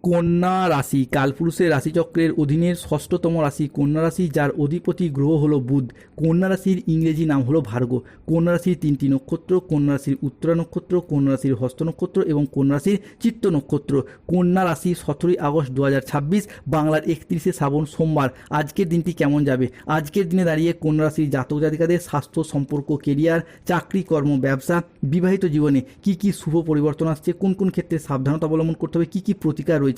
কন্যা রাশি কালপুরুষের রাশিচক্রের অধীনের ষষ্ঠতম রাশি কন্যা রাশি, যার অধিপতি গ্রহ হলো বুধ। কন্যা রাশির ইংরেজি নাম হলো ভার্গ। কন্যা রাশির তিনটি নক্ষত্র: কন্যা রাশির উত্তরা নক্ষত্র, কন্যা রাশির হস্ত নক্ষত্র এবং কন্যা রাশির চিত্ত নক্ষত্র। কন্যা রাশি 17 আগস্ট 2026 বাংলার 31 শ্রাবণ সোমবার। আজকের দিনটি কেমন যাবে? আজকের দিনে দাঁড়িয়ে কন্যা রাশির জাতক জাতিকাদের স্বাস্থ্য, সম্পর্ক, কেরিয়ার, চাকরি, কর্ম, ব্যবসা, বিবাহিত জীবনে কি কি শুভ পরিবর্তন আসছে, কোন কোন ক্ষেত্রে সাবধানতা অবলম্বন করতে হবে, কি কি প্রতিকার রয়েছে।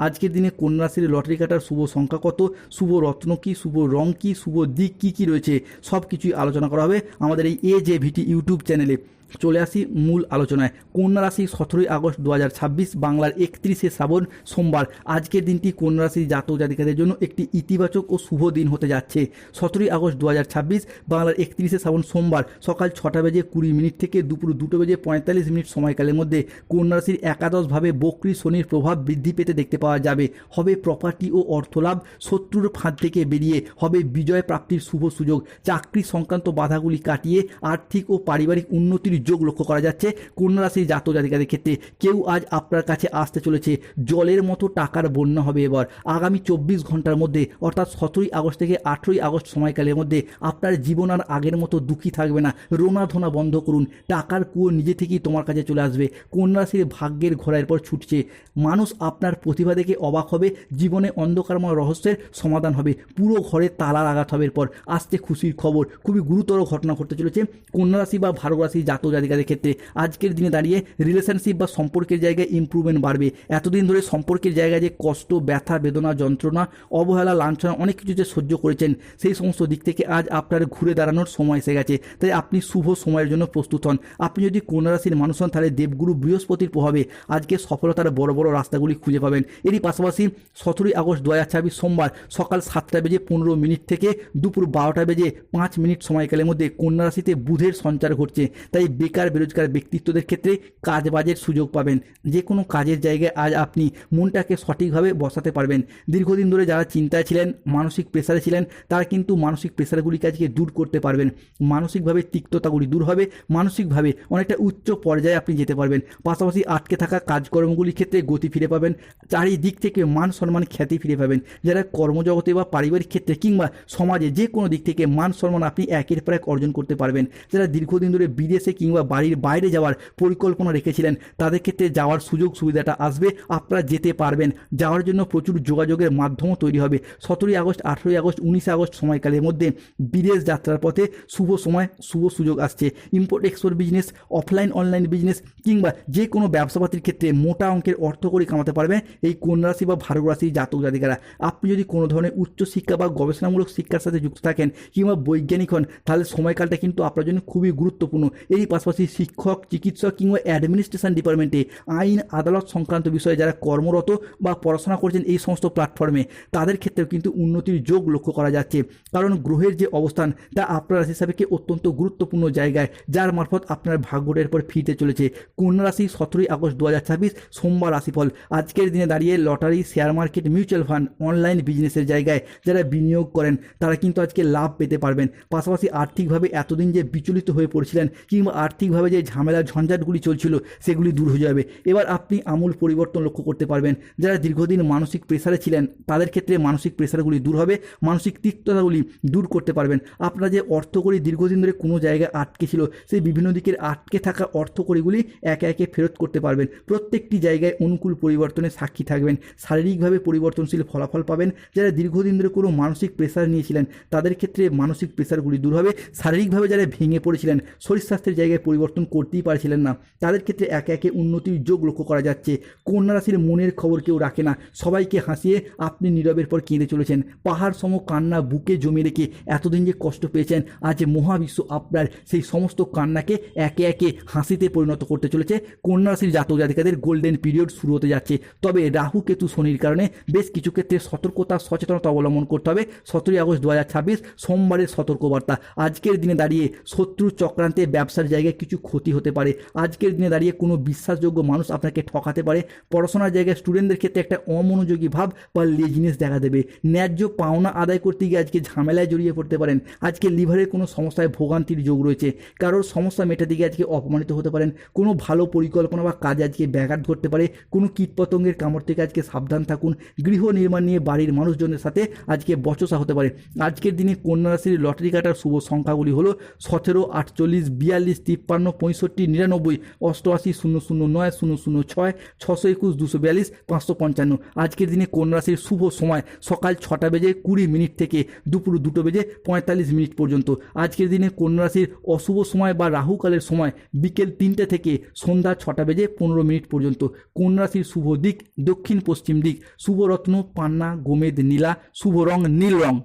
আজকের দিনে কন্যা রাশির লটারি কাটার শুভ সংখ্যা কত, শুভ রত্ন কি, শুভ রং কি, শুভ দিক কি কি রয়েছে, সব কিছুই আলোচনা করা হবে আমাদের এই AJVT ইউটিউব চ্যানেলে। চলে আসি মূল আলোচনায়। কন্যা রাশি 17 আগস্ট 2026 বাংলার 31 শ্রাবণ সোমবার। আজকের দিনটি কন্যা রাশির জাতক জাতিকাদের জন্য একটি ইতিবাচক ও শুভ দিন হতে যাচ্ছে। 17 আগস্ট 2026 বাংলার 31 শ্রাবণ সোমবার সকাল 6:20 থেকে দুপুর 2:45 সময়কালের মধ্যে কন্যা রাশির একাদশভাবে বক্রী শনির প্রভাব বৃদ্ধি পেতে দেখতে পাওয়া যাবে। হবে প্রপার্টি ও অর্থলাভ, শত্রুর ফাঁদ থেকে বেরিয়ে হবে বিজয় প্রাপ্তির শুভ সুযোগ। চাকরি সংক্রান্ত বাধাগুলি কাটিয়ে আর্থিক ও পারিবারিক উন্নতির যোগ লক্ষ্য করা যাচ্ছে কন্যা রাশির জাতক জাতিকাদের ক্ষেত্রে। কেউ আজ আপনার কাছে আসতে চলেছে, জলের মতো টাকার বন্যা হবে এবার। আগামী 24 ঘন্টার মধ্যে অর্থাৎ 17 আগস্ট থেকে 18 আগস্ট সময়কালের মধ্যে আপনার জীবন আর আগের মতো দুঃখী থাকবে না। রোনাধোনা বন্ধ করুন, টাকার কুয়ো নিজে থেকেই তোমার কাছে চলে আসবে। কন্যা রাশির ভাগ্যের ঘোড়ার পর ছুটছে। মানুষ আপনার প্রতিভা দেখে অবাক হবে। জীবনে অন্ধকারময় রহস্যের সমাধান হবে। পুরো ঘরে তালার আঘাত হবে। এরপর আসছে খুশির খবর। খুবই গুরুতর ঘটনা ঘটতে চলেছে কন্যা রাশি বা ভার্গ রাশি জাতক জাতিকাদের ক্ষেত্রে। আজকের দিনে দাঁড়িয়ে রিলেশনশিপ বা সম্পর্কের জায়গায় ইমপ্রুভমেন্ট বাড়বে। এতদিন ধরে সম্পর্কের জায়গায় যে কষ্ট, ব্যথা, বেদনা, যন্ত্রণা, অবহেলা, লাঞ্ছনা অনেক কিছু যে সহ্য করেছেন, সেই সমস্ত দিক থেকে আজ আপনার ঘুরে দাঁড়ানোর সময় এসে গেছে। তাই আপনি শুভ সময়ের জন্য প্রস্তুত হন। আপনি যদি কন্যা রাশির মানুষ হন তাহলে দেবগুরু বৃহস্পতির প্রভাবে আজকে সফলতার বড় বড় রাস্তাগুলি খুঁজে পাবেন। এরই পাশাপাশি 17 আগস্ট 2026 সোমবার সকাল 7:15 থেকে দুপুর 12:05 সময়কালের মধ্যে কন্যা রাশিতে বুধের সঞ্চার ঘটছে। তাই বেকার বেরোজগার ব্যক্তিত্বদের ক্ষেত্রে কাজবাজের সুযোগ পাবেন। যে কোনো কাজের জায়গায় আজ আপনি মনটাকে সঠিকভাবে বসাতে পারবেন। দীর্ঘদিন ধরে যারা চিন্তায় ছিলেন, মানসিক প্রেসারে ছিলেন, তারা কিন্তু মানসিক প্রেসারগুলিকে আজকে দূর করতে পারবেন। মানসিকভাবে তিক্ততাগুলি দূর হবে। মানসিকভাবে অনেকটা উচ্চ পর্যায়ে আপনি যেতে পারবেন। পাশাপাশি আটকে থাকা কাজকর্মগুলির ক্ষেত্রে গতি ফিরে পাবেন। চারিদিক থেকে মান সম্মান, খ্যাতি ফিরে পাবেন। যারা কর্মজগতে বা পারিবারিক ক্ষেত্রে কিংবা সমাজে যে কোনো দিক থেকে মান সম্মান আপনি একের পর এক অর্জন করতে পারবেন। যারা দীর্ঘদিন ধরে বিদেশে কিংবা বাড়ির বাইরে যাওয়ার পরিকল্পনা রেখেছিলেন, তাদের ক্ষেত্রে যাওয়ার সুযোগ সুবিধাটা আসবে। আপনারা যেতে পারবেন। যাওয়ার জন্য প্রচুর যোগাযোগের মাধ্যমও তৈরি হবে। 17 আগস্ট, 18 আগস্ট, 19 আগস্ট সময়কালের মধ্যে বিদেশ যাত্রার পথে শুভ সময়, শুভ সুযোগ আসছে। Import export business, offline online business কিংবা যে কোনো ব্যবসাপাতির ক্ষেত্রে মোটা অঙ্কের অর্থ করে কামাতে পারবে এই কন্যা রাশি বা ভার্গ রাশির জাতক জাতিকারা। আপনি যদি কোনো ধরনের উচ্চশিক্ষা বা গবেষণামূলক শিক্ষার সাথে যুক্ত থাকেন কিংবা বৈজ্ঞানিক হন, তাহলে সময়কালটা কিন্তু আপনার জন্য খুবই গুরুত্বপূর্ণ। এরই পাশাপাশি শিক্ষক, চিকিৎসক কিংবা অ্যাডমিনিস্ট্রেশন ডিপার্টমেন্টে আইন আদালত সংক্রান্ত বিষয়ে যারা কর্মরত বা পড়াশোনা করছেন এই সমস্ত প্ল্যাটফর্মে, তাদের ক্ষেত্রেও কিন্তু উন্নতির যোগ লক্ষ্য করা যাচ্ছে। কারণ গ্রহের যে অবস্থান তা আপনার রাশি হিসাবে অত্যন্ত গুরুত্বপূর্ণ জায়গায়, যার মারফত আপনার ভাগ্যটার পর ফিরতে চলেছে। কন্যা রাশি 17 আগস্ট 2026 সোমবার রাশিফল। আজকের দিনে দাঁড়িয়ে lottery, share market, mutual fund, online বিজনেসের জায়গায় যারা বিনিয়োগ করেন তারা কিন্তু আজকে লাভ পেতে পারবেন। পাশাপাশি আর্থিকভাবে এতদিন যে বিচলিত হয়ে পড়ছিলেন কিংবা আর্থিকভাবে যে ঝামেলা ঝঞ্ঝাটগুলি চলছিল সেগুলি দূর হয়ে যাবে। এবার আপনি আমূল পরিবর্তন লক্ষ্য করতে পারবেন। যারা দীর্ঘদিন মানসিক প্রেসারে ছিলেন তাদের ক্ষেত্রে মানসিক প্রেসারগুলি দূর হবে। মানসিক তিক্ততাগুলি দূর করতে পারবেন। আপনারা যে অর্থকড়ি দীর্ঘদিন ধরে কোনো জায়গায় আটকে ছিল, সেই বিভিন্ন দিকের আটকে থাকা অর্থকড়িগুলি একে একে ফেরত করতে পারবেন। প্রত্যেকটি জায়গায় অনুকূল পরিবর্তনের সাক্ষী থাকবেন। শারীরিকভাবে পরিবর্তনশীল ফলাফল পাবেন। যারা দীর্ঘদিন ধরে কোনো মানসিক প্রেসার নিয়েছিলেন তাদের ক্ষেত্রে মানসিক প্রেসারগুলি দূর হবে। শারীরিকভাবে যারা ভেঙে পড়েছিলেন, শরীর স্বাস্থ্যের জায়গায় পরিবর্তন করতেই পারছিলেন না, তাদের ক্ষেত্রে একে একে উন্নতির যোগ লক্ষ্য করা যাচ্ছে। কন্যা রাশির মনের খবর কেউ রাখে না। সবাইকে হাসিয়ে আপনি নীরবের পর কেঁদে চলেছেন। পাহাড় সম কান্না বুকে জমে রেখে এতদিন যে কষ্ট পেয়েছেন, আজ মহাবিশ্ব আপনার সেই সমস্ত কান্নাকে একে একে হাসিতে পরিণত করতে চলেছে। কন্যা রাশির জাতক জাতিকাদের গোল্ডেন পিরিয়ড শুরু হতে যাচ্ছে। তবে রাহু কেতু শনির কারণে বেশ কিছু ক্ষেত্রে সতর্কতা, সচেতনতা অবলম্বন করতে হবে। 17 আগস্ট 2026 সোমবারের সতর্কবার্তা। আজকের দিনে দাঁড়িয়ে শত্রু চক্রান্তে ব্যবসার জায়গায় জায়গায় কিছু ক্ষতি হতে পারে। আজকের দিনে দাঁড়িয়ে কোনো বিশ্বাসযোগ্য মানুষ আপনাকে ঠকাতে পারে। পড়াশোনার জায়গায় স্টুডেন্টদের ক্ষেত্রে একটা অমনোযোগী ভাব বা লেজিনেস দেখা দেবে। ন্যায্য পাওনা আদায় করতে গিয়ে আজকে ঝামেলায় জড়িয়ে পড়তে পারেন। আজকে লিভারের কোনো সমস্যায় ভোগান্তির যোগ রয়েছে। কারোর সমস্যা মেটাতে গিয়ে আজকে অপমানিত হতে পারেন। কোনো ভালো পরিকল্পনা বা কাজে আজকে ব্যাঘাত ঘটতে পারে। কোনো কীটপতঙ্গের কামড় থেকে আজকে সাবধান থাকুন। গৃহ নির্মাণ নিয়ে বাড়ির মানুষজনের সাথে আজকে বচসা হতে পারে। আজকের দিনে কন্যা রাশির লটারি কাটার শুভ সংখ্যাগুলি হলো 17, 48, 42, 53, 65, 99, 88, 009, 006, 621, 242, 555। আজকের দিনে কন্যা রাশির শুভ সময় সকাল 6টা বেজে 20 থেকে দুপুর 2টো বেজে 45 পর্যন্ত। আজকের দিনে কন্যা রাশির অশুভ সময় বা রাহুকালের সময় বিকেল 3টে থেকে সন্ধ্যা 6টা বেজে 15 পর্যন্ত। কন্যা রাশির শুভ দিক দক্ষিণ পশ্চিম দিক। শুভ রত্ন পান্না, গোমেদ, নীলা। শুভ রং নীল রং।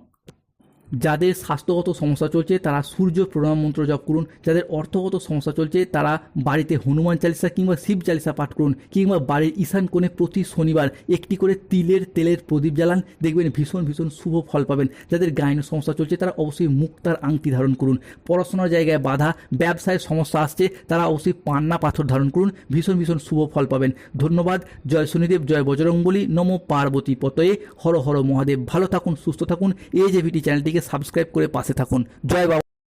যাদের স্বাস্থ্যগত সমস্যা চলছে তারা সূর্য প্রণাম মন্ত্র জপ করুন। যাদের অর্থগত সমস্যা চলছে তারা বাড়িতে হনুমান চালিসা কিংবা শিব চালিসা পাঠ করুন, কিংবা বাড়ির ঈশান কোণে প্রতি শনিবার একটি করে তেলের প্রদীপ জ্বালান। দেখবেন ভীষণ শুভ ফল পাবেন। যাদের গাইনের সমস্যা চলছে তারা অবশ্যই মুক্তার আংটি ধারণ করুন। পড়াশোনার জায়গায় বাধা, ব্যবসায় সমস্যা আসছে, তারা অবশ্যই পান্না পাথর ধারণ করুন। ভীষণ শুভ ফল পাবেন। ধন্যবাদ। জয় শনিদেব, জয় বজরংবলী, নমো পার্বতী পতয়ে, হর হর মহাদেব। ভালো থাকুন, সুস্থ থাকুন। এই যে ভিটি চ্যানেলটিকে সাবস্ক্রাইব করে পাশে থাকুন। জয় বাবা।